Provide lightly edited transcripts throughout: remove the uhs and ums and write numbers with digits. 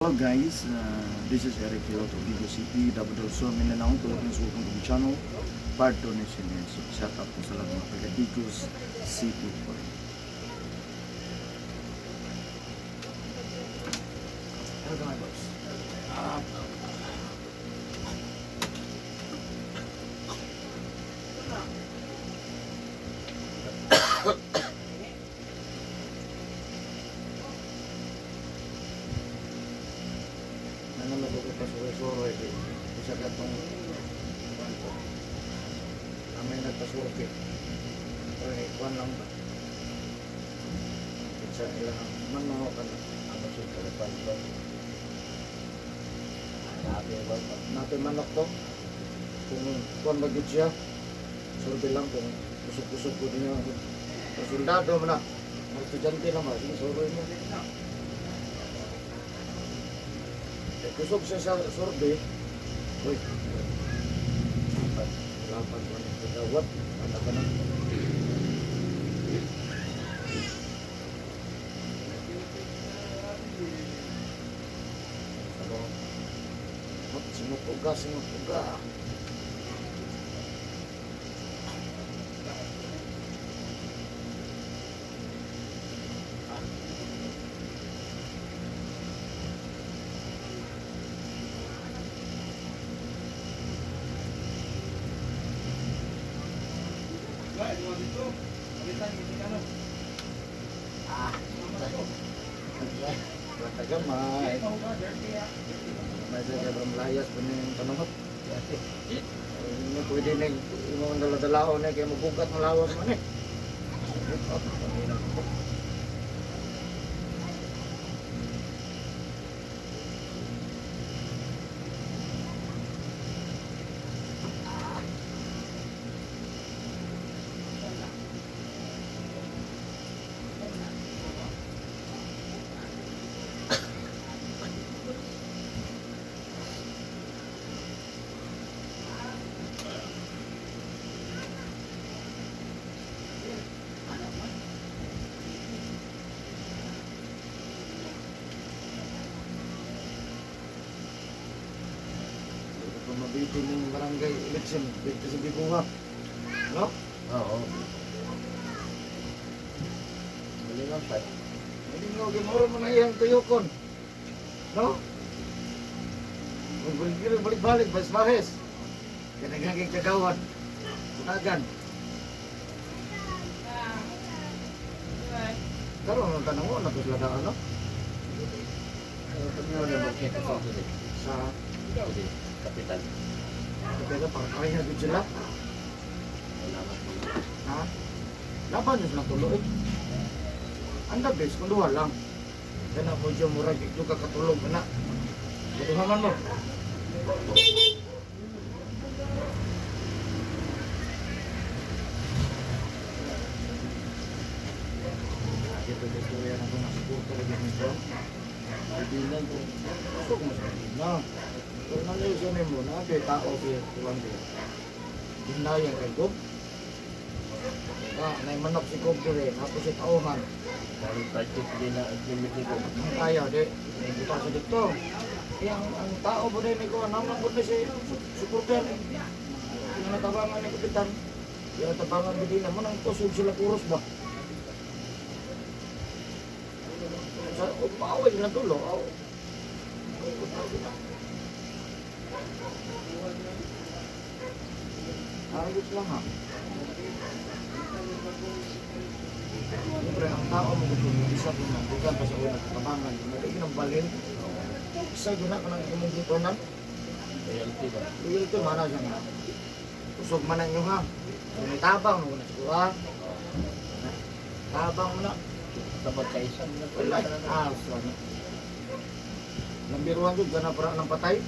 Hello guys, this is Eric Hill of Vigo City, Dabadolso, Mindanao. Philippines, welcome to the channel. Part donation yan. So, shout out po sa lahat mga taga Vigos City po rin. Ano ka mga boss? Ano mabuti pa suro isa ka itong kami nagpasuki pero ikuan lang ba isa ilang manaw ka na ano siya kalapan ba natin manok to kung kuan magid siya survey lang kung kusog-kusog ko din yung soldado mo na estudyante naman sige survey mo kusog siya sa survey. Uy. Lapat man ito dawat. Ano ka na? Sinupuga. Gamay. May sa layas po na yung panungot. Hindi pwede na yung dala-dalao na kaya mabugat ng lawas mo na eh. Mabitin ng barangay election dito sa Bibuha. No? Oo. Malingaw tayo. Malingaw, gimoro mo na iyang tuyokon. No? Kung balik-balik, bahis-bahis. Yan ang hanggang kagawan. Kunagan. Karoon ang tanong mo, natusladaan, no? Sa kapitan. Kapitan, parang na dito sila. Ha? Laban nyo silang tuloy. Ang the best, kung duha lang. Kaya mo dyan murag, ito ka katulog ka na. Kutuhaman mo. Ito gusto yan ako nasiguro talaga nito. Hindi lang kung gusto ko na. Kung nangyaysanin mo na, kaya tao siya tulang din. Hinayang kay Gob. Naimanok si Gob rin, tapos si tauhan. Dari tajud din na limit ni Gob. Ayaw, di. Naibita sa dito. Ang tao po rin, ikaw, naman po na si Kurgan. Yung natabangan ni Kapitan. Yung natabangan din din naman, ang kusog sila kuros ba? Sa upaway na tulo, ayos lang ha. Siyempre, ang tao mo gusto mo, isa din na, bukan pa sa unang katabangan, hindi ginambalin. Isa din na ka ng imong gituanan. Loyalty ba? Loyalty, mana siya nga. Usog man nyo ha. May tabang mo na siguro ha. Tabang mo na. Dapat kaisa. Wala. Sana. Lambiruan ko, gana para ng patay.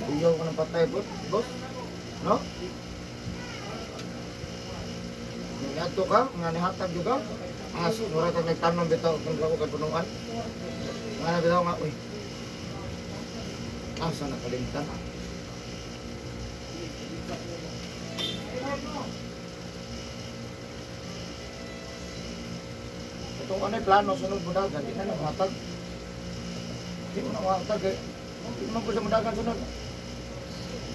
Uyaw ko ng patay, boss. No? Nyato ka, nga nihatag juga. Mura ka nagtanong bitaw kung ako kay punuan. Nga na bitaw nga, uy. Asa nakalimtan. Itong ano plano sunod mo dagat, hindi na naghatag. Hindi ko na makatag eh. Hindi naman po sa madagan sunod. Hindi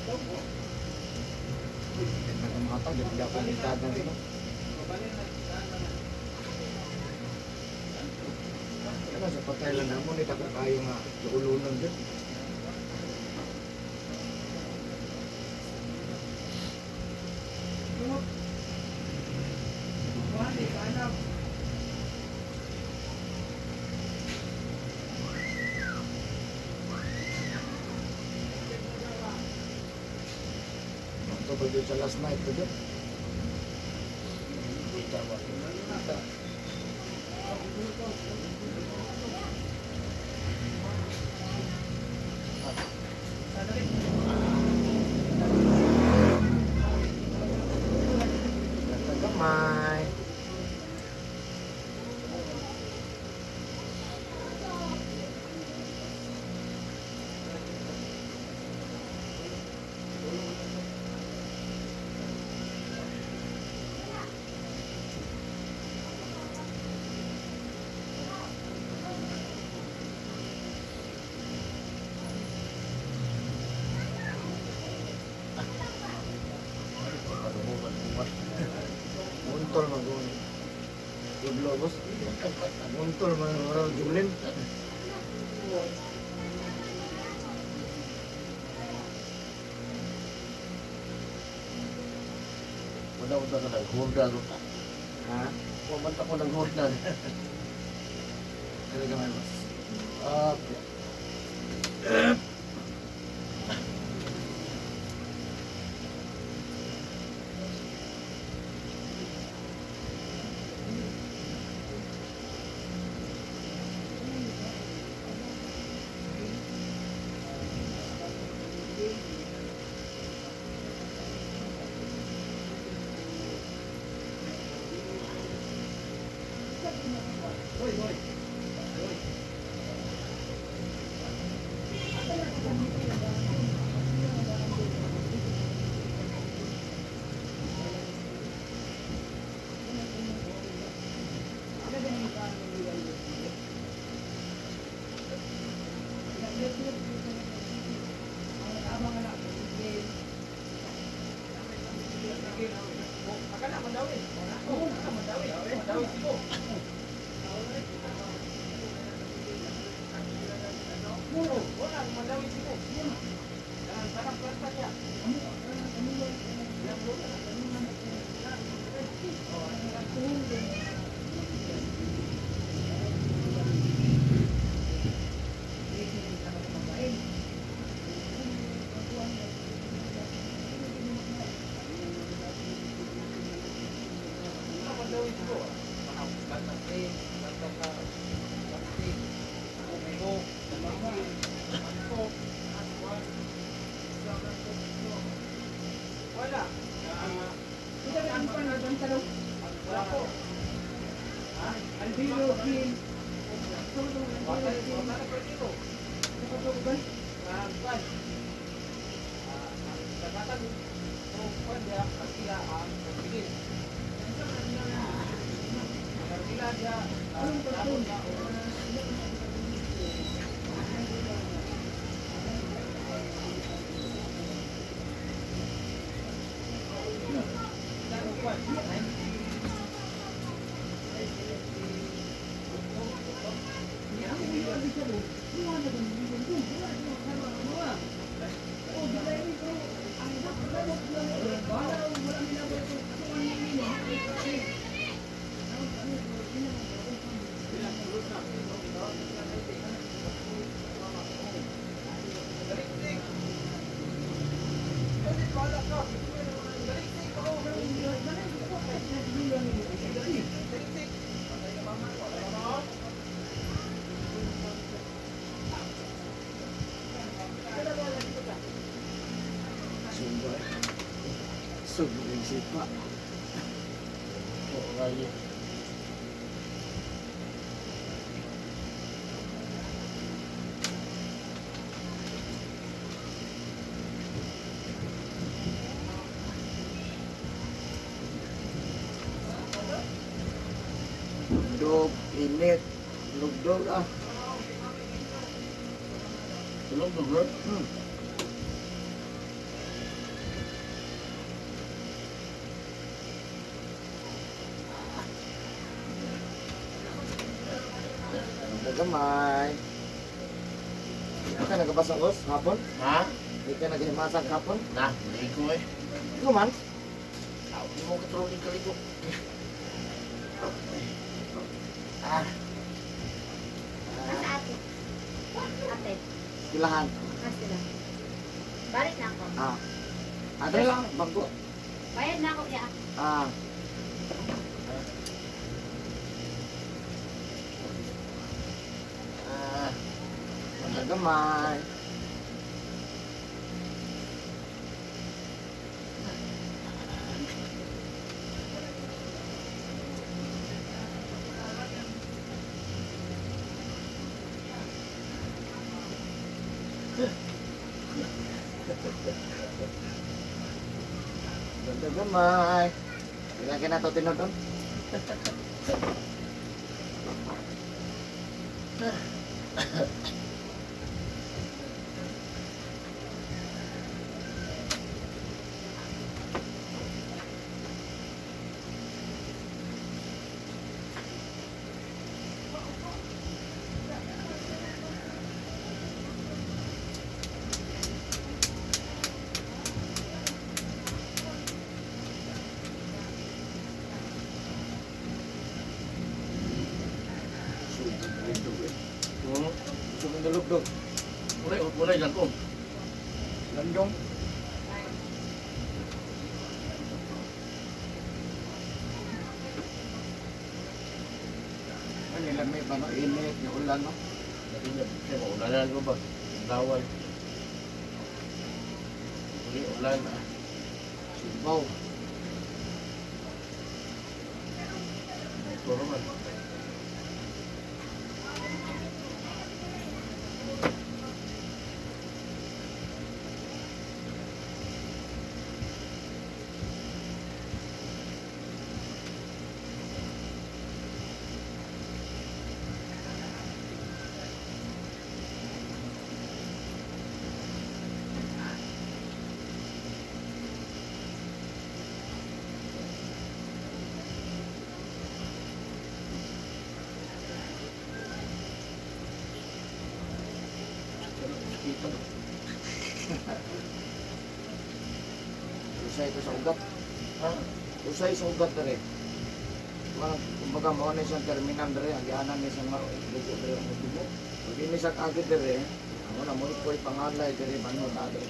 ko makatag, hindi ako madagan sunod. Kaya sa patay lang naman, hindi ako kayo nga luulunan din. Ito ba dito sa last night ko dyan? Hindi tama. Gamay. Panuhugan bukas. Muntol mag-uwi. Iblogos. Muntol mag-uwi. Julin. Wala ka ng hurdan. Ha? Pumanta ko ng hurdan. Kaya gamay mas. Okay. Sobrang sipa. Oo, kaya. Lugdog, init. Lugdog ah. Tulog dugron. Nagamay. Hindi ka nagabasang os hapon? Ha? Hindi ka naghimasag hapon? Nah, ligo eh. Ikaw man? Tawag mo katulog kaligo. Ah, Nasa ate. Ate. Kilahan. Mas sila. Balik na ako. Ah. Ate lang, bago. Bayad na ako ya. Ah. ah, Nagamay. Nagamay. Ilan ka na ito tinodon? hmm. Gusto mo nalugdog? Mulai lang ko. Landong. Ano nila may paano init, yung ulan no? Kaya maulanan ko ba? Laway. Uli, ulan. Sibaw. Ito naman. Ito. Usay ito sa ugat. Ha? Usay sa ugat dere. Kumbaga mo na siyang terminal dere, ang gianan ni siyang dugo dere ang dugo. Pag ini sa kagid dere, ano na mo ikoy pangalay dere mano na dere.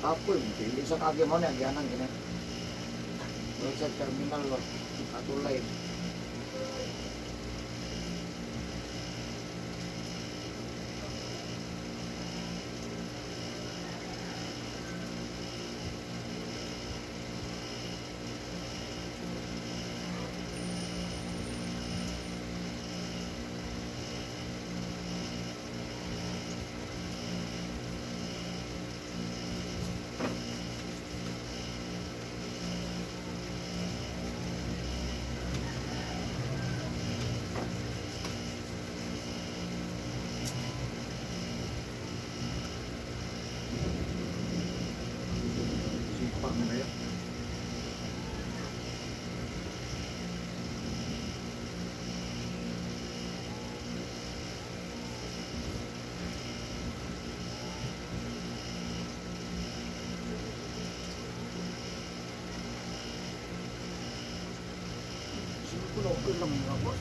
Apoy, hindi sa kagid mo na ang gianan gina. Mo sa terminal lo, katulay. Simpak na kayo. Sino ko lang mga boss?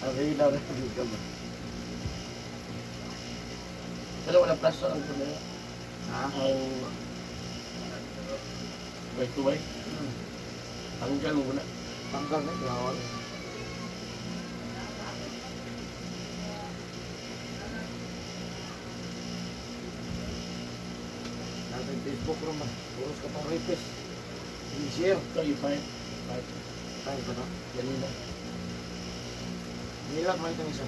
Available ka ba? Pero wala plaso ang kumaya. Ha? Ang way-to-way. Tanggal mo na. Tanggal na, gawal. Natin Facebook naman. Puros ka pang rapist. I-share. Ito yung five. Tayo ba na? Ganina. Nilag mo ito isa.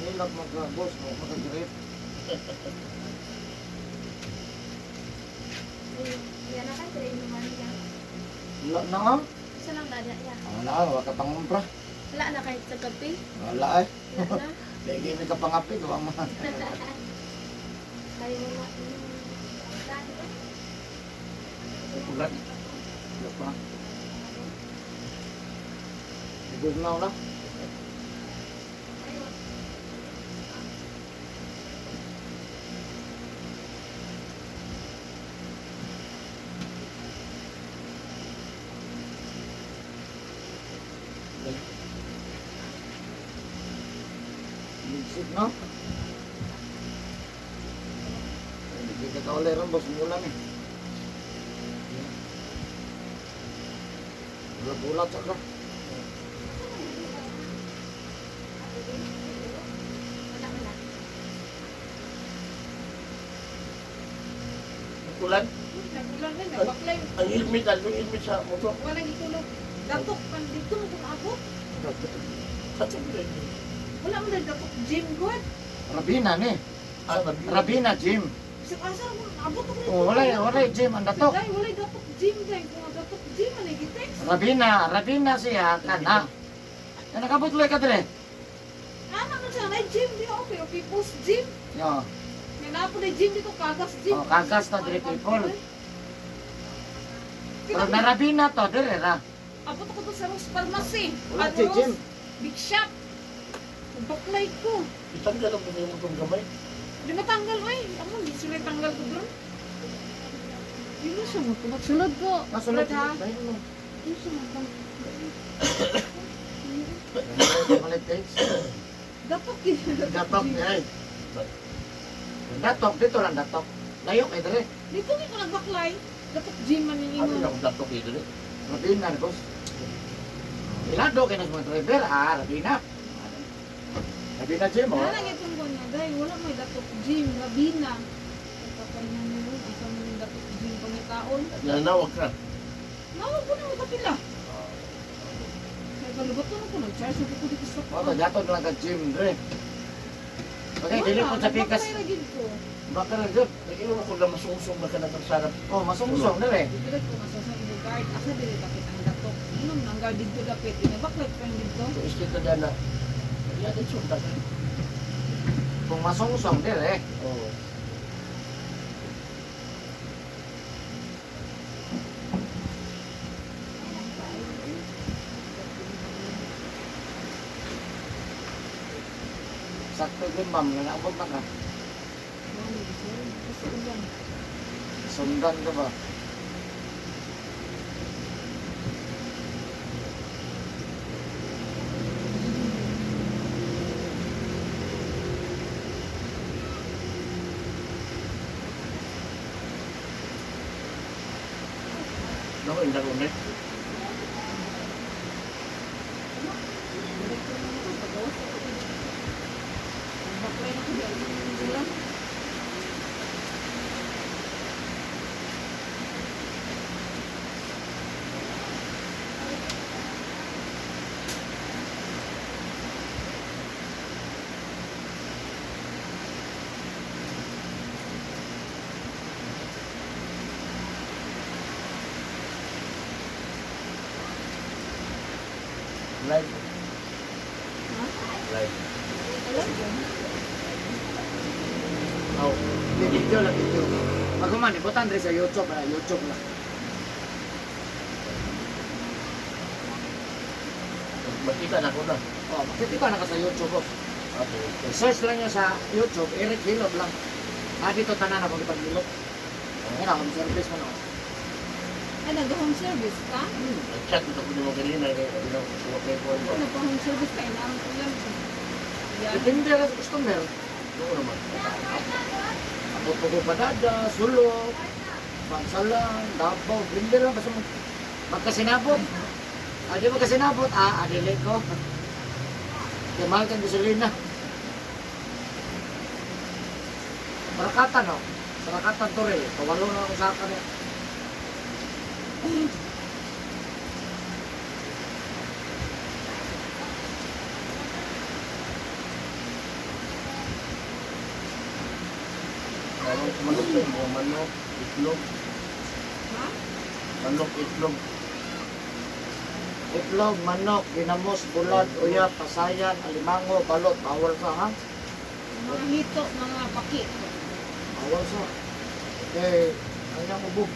Nilap magka-boss mo, magka-grip. Yan na kayo, train naman yan. Wala na nga. Isa lang dada yan. Wala, wala ka pang umpra. Wala na kahit sa kape. Wala eh. Wala na. Lagi may kapangapi, gawa mo. Kayo na. Ulan. Wala pa. Igod na wala. Ligsik no? Hindi ka kaulay rin, boss. Mulan eh. Bulat-bulat saka. Wala. Ulan. Nagulang rin, nabaklay. Ang helmet, ano yung helmet sa motor? Walang itulog. Datok, pan dito mo kung abot. Katong rin. Wala mo na datok gym god. Rabina ni. Rabina gym. Sa kasar mo, abot ko Oh, wala gym ang datok. Dahil wala datok gym dahil kung datok gym, ano yung text? Rabina siya kana. Na nakabutlay ka dire. Ano man siya, na gym, di okay, o people's gym. Yo, May napo na gym dito, kagas gym. oh, kagas na dire people. Pero na Rabina to dire ra. Abot ko to sa Rose Pharmacy. Wala Ano, si gym. Rose? Big shop. Baklay ko. Isang galang mo yung motong gamay. Di matanggal ay. Ako, di sila tanggal ko doon. Di mo siya mo. Magsulod ko. Masulod ha. Dahil mo. Di siya mo. Malit text. Dapat di. Datok ay. Datok dito lang datok. Layo kay dire. Dito hindi ko nagbaklay. Dapat gym man yung Ano ino. yung laptop ito rin? Rabina boss. Ilado kay nas mga driver Rabina. Rabina gym oh. Wala lang itong ko niya. Dahil wala may dapat gym. Rabina. Kapag niya nyo. Isang dapat gym pa niya taon. Nanawag ka. Nawag ko na mo kapila. Kaya kalubot ko na ko. Nag-charge na ko dito sa Wala datot lang ka gym dire. Okay, dili po sa pikas. Nagbaklay na gid ko. Bakit lang jud? Nag-iwan ko na masungsong na ka na ng sarap. Oh, masungsong dire. Dito ko masasang guard. Asa dili dapat ang datok. Ano nang guard dito dapat. Inabaklay pa yung dito. So, istit na dyan na. Yan ang sunta ka. Kung masungsong dire. Oo. Sakto din ma'am, nanaabot na ka. Sundan ka ba? Naku, hindi ko na. Baklay na ko dito. Live. Ha? Live. Alam ko. Oh. Video lang video. Maguman, ibutan rin sa YouTube na YouTube lang. Makita na ko na. Oh, makikita na ka sa YouTube. Oh. Okay. Search lang nyo sa YouTube, Eric Hilod lang. Dito tanan ako ipag-hilot. Ngayon ako, service mo na. Ay, nag-home service ka? Nag-chat ito ko naman kanina. Sumakay ko. Ano, nag-home service ka? Inaarang ko yan. Yan. Depende lang sa customer. Oo naman. Ako po padada, sulok, pangsalang, dabaw, depende lang. Basta magkasinabot. Di magkasinabot, adili ko. Kaya mahal kang gasolina. Sarakatan, no? Sarakatan to rin. Kawalo na ako sa akin. manok to, mga manok, itlog, Ha? manok, itlog. Itlog, manok, ginamos, bulat, uyap, pasayan, alimango, balot, bawal sa ha? Mga hito, mga paki. Bawal sa. Okay, kanyang ubog.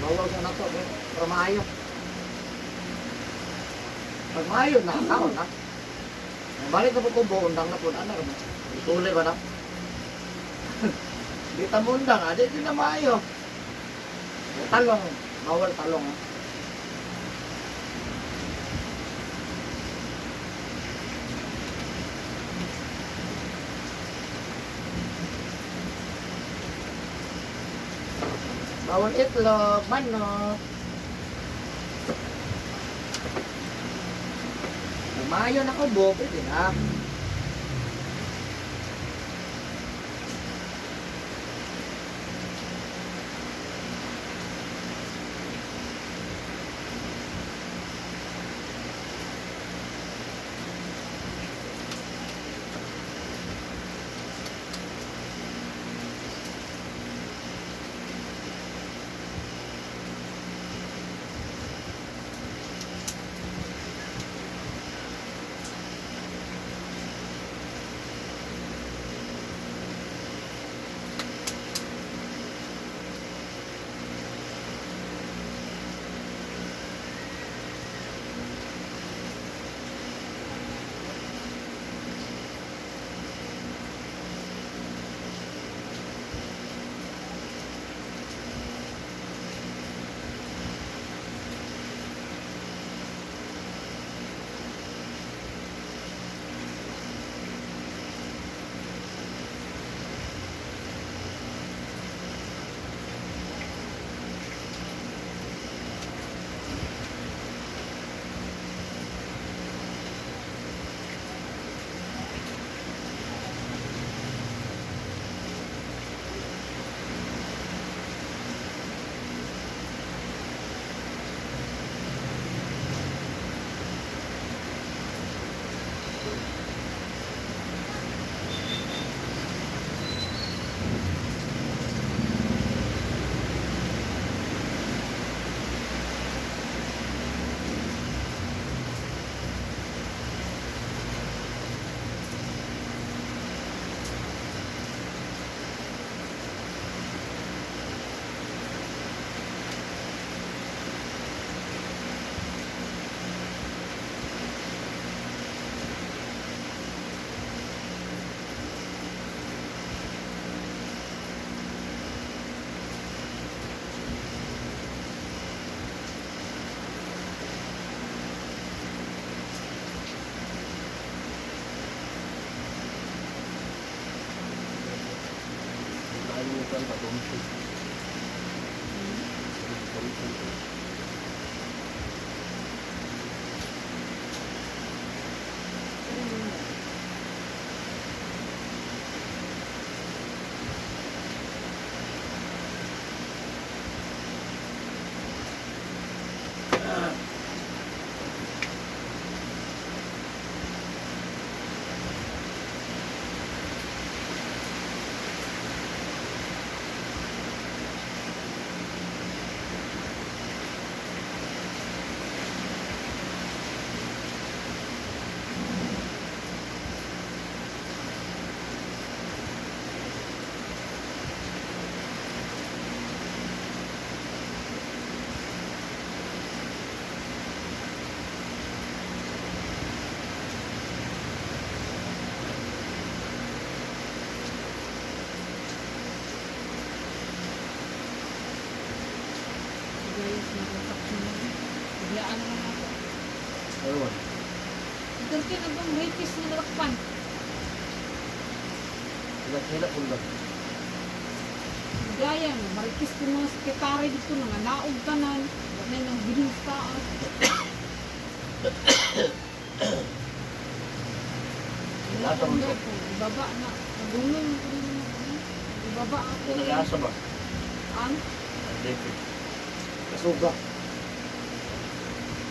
Bawal sa nato, eh. Para maayo. Pag maayo na, kaon na. Balik na po kubo, undang na po, ano na. Ituloy ba na? Di tamundang, adi di na maayo. Talong, bawal talong. Ha? Bawal itlog, manok. Maayo na kubo, pwede na. Nakalimutan pa, tumso. Gayas na kontaksyon na. Biglaan na lang ako. Ewan. Ito kinabang rapist na nalakpan. Hilak-hilak po lang. Gaya no, marikis ko mga sekretary dito nga naog tanan. Ganay ng bilis taas. Nasa mo ito. Ibaba na. Nagulong ko na. Ibaba ako. Yung nag-aasa ba? Ang? David. Kasuga.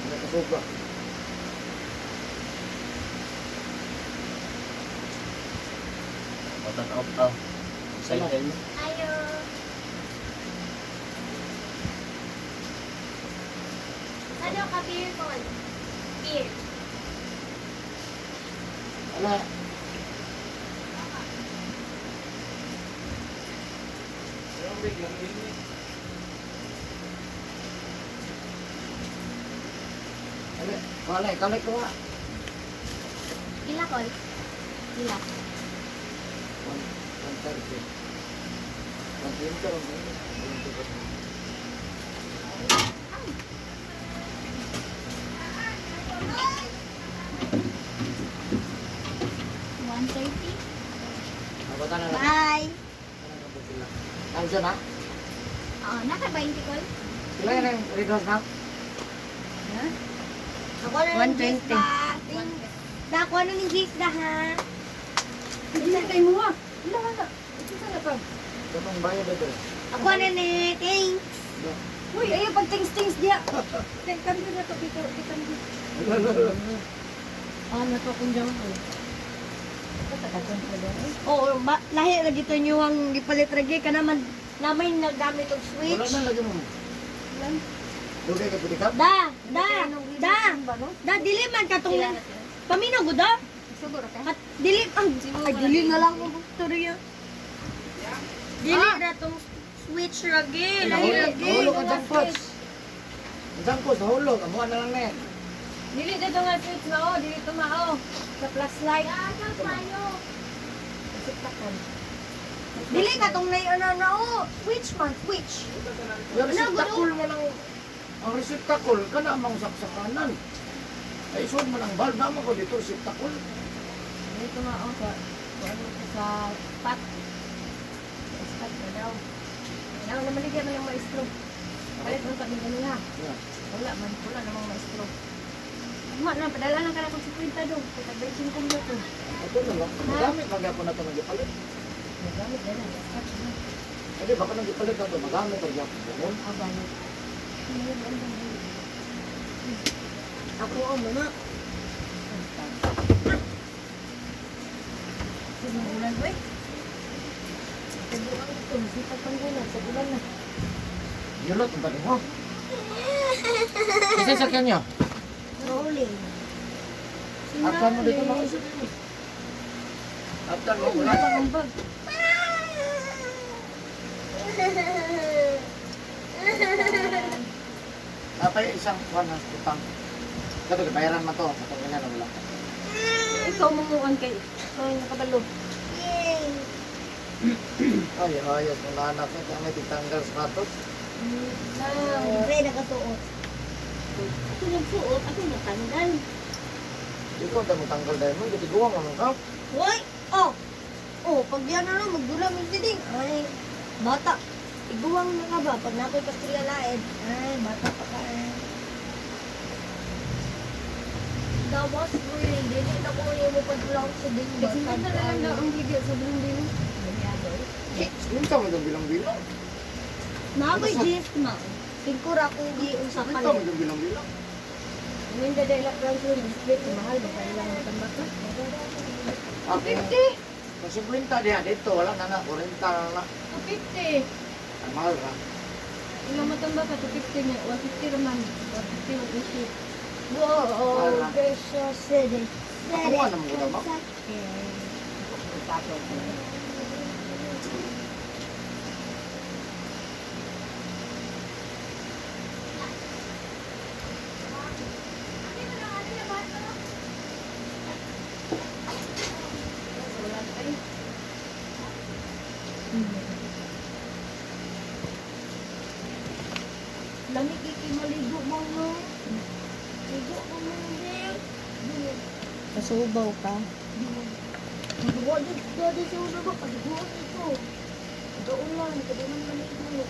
Ano kasuga? Patataw pa. Side time. Ayo. Ano ka beer ko? Beer. Ala. Ala, kalay ko nga. Ila kol. Ila. 130. 120 ron ba yun? 120. Ako na lang. Bye. Nandiyan na? Oo, naka 20 kol. Sila yun ang redos na? Ako na 120. Dako ano ng gis na ha? Hinintay mo ah. Wala ka. Ito sana pa. Ganong bayad ito. Ako na ni thanks. Uy, ayaw pag tings-tings diya. Kami na to, Pito. Ano to kung dyan ko? Oo, lahi na dito nyo ang gipalit ragi ka naman namin nagamit og Wala switch. na lagi mo. Dugay ka pwede ka? Da, dili man katong paminaw ko da. Siguro ka? At dili ay dili na lang ang storya. Dili na tong switch ragi, lahi ragi. Nahulog ang jangkos. Ang jangkos, nahulog. Amuha na lang na yan. Dili dito nga switch na oh, dili tumao. Sa flashlight. Dili katong nay ano oh, switch man, switch. Yung receptacle mo lang. Ang receptacle, ka na amang saksakanan. Ay, isod mo ng valve. Naman ko dito, receptacle. Dili tumao sa sa pat. Sa spot na daw. Kailangan naman ligyan man yung maestro. Palit mo kami ganun ha. Yeah. Wala namang maestro. Mak na, padala lang ka na kung 50 doon. Kaya 25 mo to. Ito na lang. Magamit magyapon na ito nagipalit. Nagamit na lang. Scotch na. Hindi, baka nagipalit na ito. Magamit magyapon. Ganun. Abangan. Ako ang mama. Sige, ulan ko eh. Tabuan ito. Sipag pang gulat. Sa ulan na. Yulot, ang balik mo. Isa sakyan niyo. Rolling. After mo dito mga isa. After mo, Wala wala. pang ang bag. Tapay isang kuwan ng utang. Kato, bayaran mo to. Kato, ganyan, wala. Ikaw mamuan kay. Ay, nakabalo. Yay! Ay, ayos. Kung naanak mo, kaya may titanggal sa katos. Pre, nakasuot. Ako nagsuot, ako natanggal. Ikaw, damo tanggal dahil mo. Kasi guwang naman ka. Hoy! Oh! Oh, pag yan ano, magdulang yung siding. Ay, bata. Iguwang na nga ba? Pag nako'y pastriya laed. Ay, bata pa ka. Dawas mo yun. Dili na ko yung mapadulang yung siding. Kasi na lang daw ang video sa buong din. Sinta mo yung bilang-bilang. Nako'y jeans ma. Sigura kung di usap Sinta ka mo yung bilang-bilang. Ngayon dada ilak lang sa display. Mahal ba tayo lang matambak ka? Ako, 50! kasi 50 diya dito. Wala na na. 40 na na. 50! Ang mahal ka. Ilang matambak ka? 250 niya. 150 naman. 150 ang issue. Wow, Wala. precious city. Ako nga naman ko naman. Tato. Lamig ikimaligo mo no. Ligo mo mo din. Kasubaw ka. Magawa din sa ulo ba? Pagbuhat ito. Pag-ulan, kadunan maligo.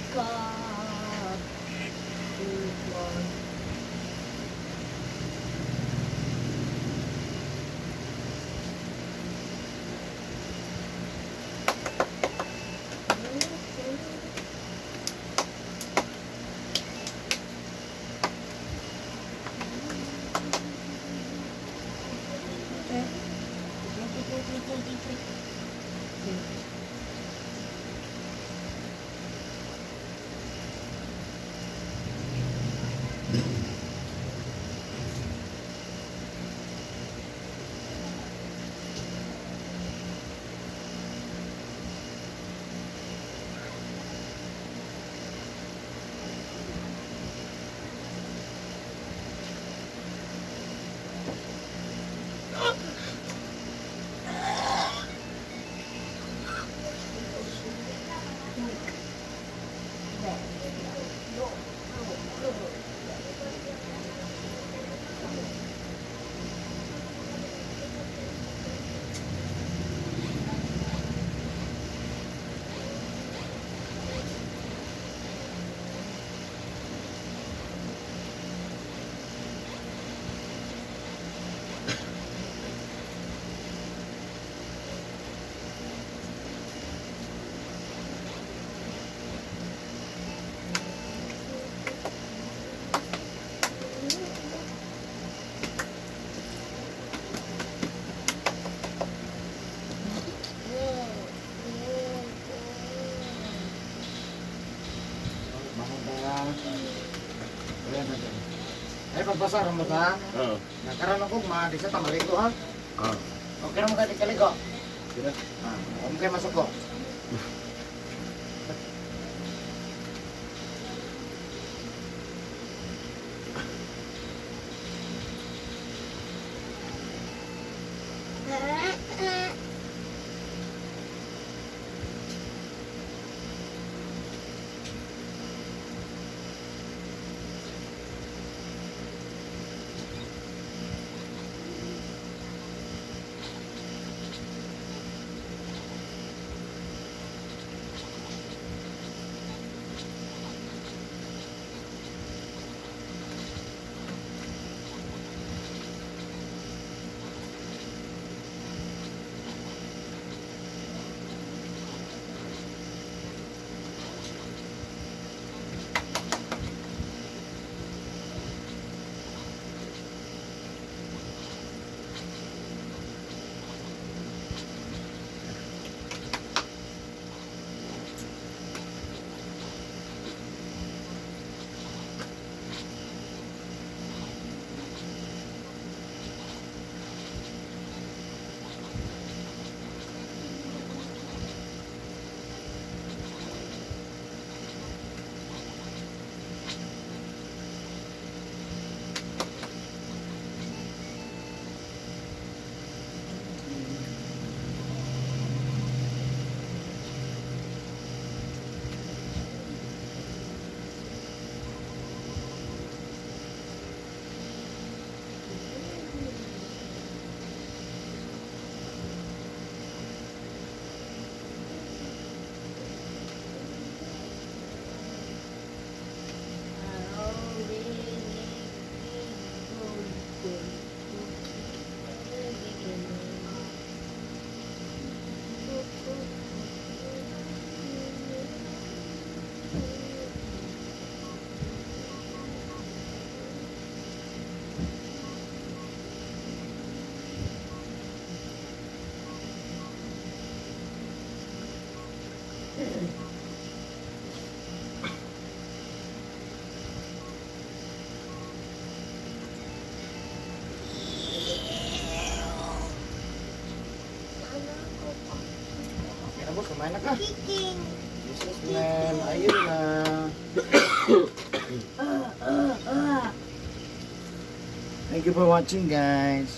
God. Ay, pagpasara mo ta. Oo. Nakaroon ako, maadi sa tamaligo ha. Oo. Okay naman kayo kaligo. Sila? Okay, masok ko. Boss, kumain na ka. Kicking. Jesus name, ayun na. Thank you for watching guys.